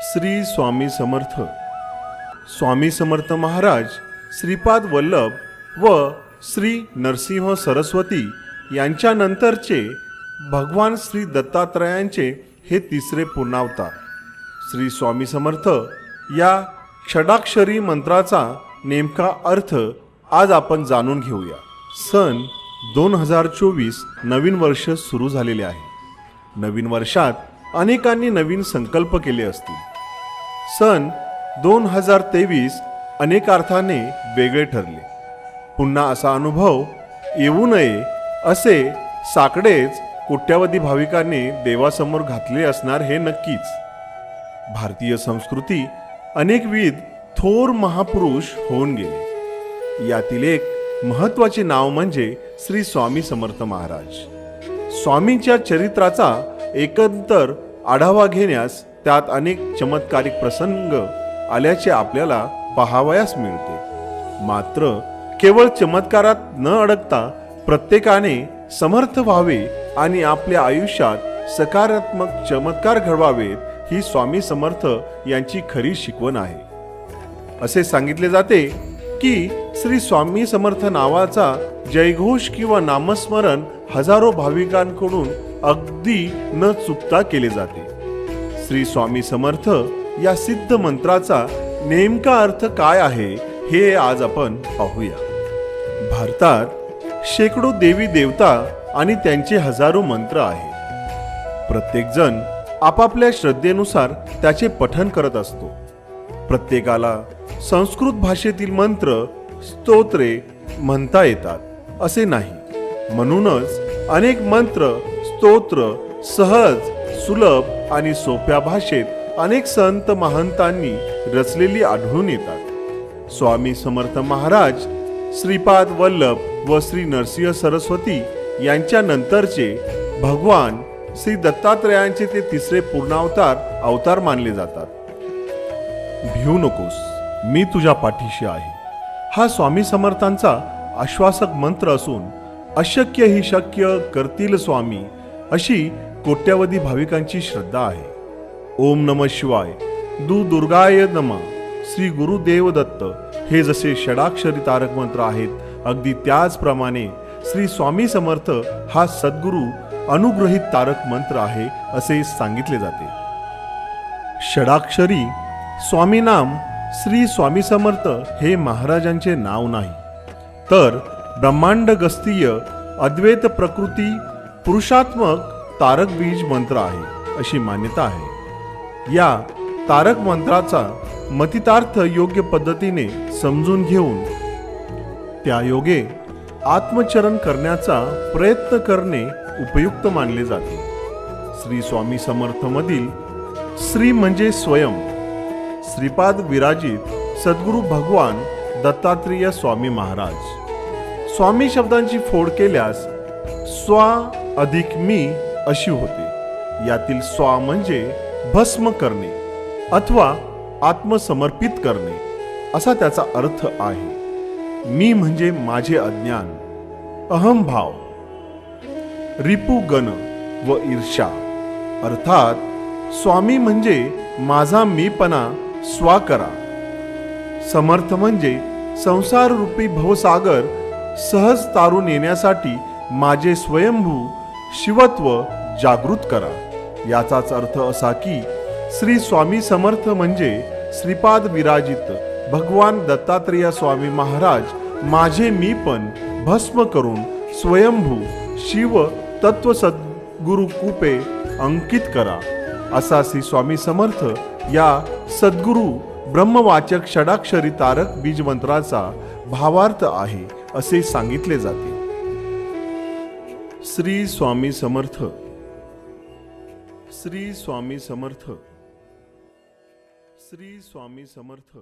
श्री स्वामी समर्थ. स्वामी समर्थ महाराज श्रीपाद वल्लभ व श्री नरसिंह सरस्वती यांच्यानंतरचे भगवान श्री दत्तात्रयांचे हे तिसरे पूर्णावतार. श्री स्वामी समर्थ या षडाक्षरी मंत्राचा नेमका अर्थ आज आपण जाणून घेऊया. सन 2024 नवीन वर्ष सुरू झालेले आहे. नवीन वर्षात अनेकांनी नवीन संकल्प केले असतील. सन 2023 अनेक अर्थाने वेगळे ठरले. पुन्हा असा अनुभव येऊ नये असे साकडेच कोट्यावधी भाविकांनी देवासमोर घातले असणार हे नक्कीच. भारतीय संस्कृती अनेकविध थोर महापुरुष होऊन गेले. यातील एक महत्त्वाचे नाव म्हणजे श्री स्वामी समर्थ महाराज. स्वामींच्या चरित्राचा एकंदर आढावा घेण्यास त्यात अनेक चमत्कारिक प्रसंग आल्याचे आपल्याला पाहावयास मिळते. मात्र केवळ चमत्कारात न अडकता प्रत्येकाने समर्थ व्हावे आणि आपल्या आयुष्यात सकारात्मक चमत्कार घडवावेत ही स्वामी समर्थ यांची खरी शिकवण आहे. असे सांगितले जाते की श्री स्वामी समर्थ नावाचा जयघोष किंवा नामस्मरण हजारो भाविकांकडून अगदी न चुकता केले जाते. श्री स्वामी समर्थ या सिद्ध मंत्राचा नेमका अर्थ काय आहे हे आज आपण पाहूया. भारतात शेकडो देवी देवता आणि त्यांचे हजारो मंत्र आहेत. प्रत्येक जण आपापल्या श्रद्धेनुसार त्याचे पठण करत असतो. प्रत्येकाला संस्कृत भाषेतील मंत्र स्तोत्रे म्हणता येतात असे नाही. म्हणूनच अनेक मंत्र स्तोत्र सहज सुलभ आणि सोप्या भाषेत अनेक संत महंतांनी रचलेली आढळून येतात. स्वामी समर्थ महाराज श्रीपाद वल्लभ व श्री नरसिंह सरस्वती यांच्या नंतरचे भगवान श्री दत्तात्रयांचे ते तिसरे अवतार मानले जातात. भिवू नकोस, मी तुझ्या पाठीशी आहे हा स्वामी समर्थांचा आश्वासक मंत्र असून अशक्य ही शक्य करतील स्वामी अशी कोट्यावधी भाविकांची श्रद्धा आहे. ओम नमः शिवाय, दुर्गाय नमः, श्री गुरुदेव दत्त हे जसे षडाक्षरी तारक मंत्र आहेत, अगदी त्याचप्रमाणे श्री स्वामी समर्थ हा सद्गुरु अनुग्रहित तारक मंत्र आहे असे सांगितले जाते. षडाक्षरी स्वामी नाम श्री स्वामी समर्थ हे महाराजांचे नाव नाही, तर ब्रह्मांड गस्तीय अद्वैत प्रकृती पुरुषात्मक तारक बीज मंत्र आहे अशी मान्यता आहे. या तारक मंत्राचा मतितार्थ योग्य पद्धतीने समजून घेऊन त्या योगे आत्मचरण करण्याचा प्रयत्न करणे उपयुक्त मानले जाते. श्री स्वामी समर्थ मधील श्री म्हणजे स्वयं, श्रीपाद विराजित सद्गुरु भगवान दत्तात्रेय स्वामी महाराज. स्वामी शब्दांची फोड केल्यास स्वा अधिक मी अशी होते. यातील स्वा म्हणजे भस्म करणे अथवा आत्मसमर्पित करणे असा त्याचा अर्थ आहे. मी म्हणजे माझे अज्ञान, अहंभाव, रिपुगण व ईर्ष्या. अर्थात स्वामी म्हणजे माझा मीपणा स्वा करा. समर्थ म्हणजे संसार रूपी भवसागर सहज तारून येण्यासाठी माझे स्वयंभू शिवत्व जागृत करा. याचाच अर्थ असा की श्री स्वामी समर्थ म्हणजे श्रीपाद विराजित भगवान दत्तात्रेय स्वामी महाराज माझे मीपण भस्म करून स्वयंभू शिव तत्व सद्गुरु कृपे अंकित करा असा श्री स्वामी समर्थ या सद्गुरु ब्रह्मवाचक षडाक्षरी तारक बीज मंत्राचा भावार्थ आहे असे सांगितले जाते. श्री स्वामी समर्थ, श्री स्वामी समर्थ, श्री स्वामी समर्थ.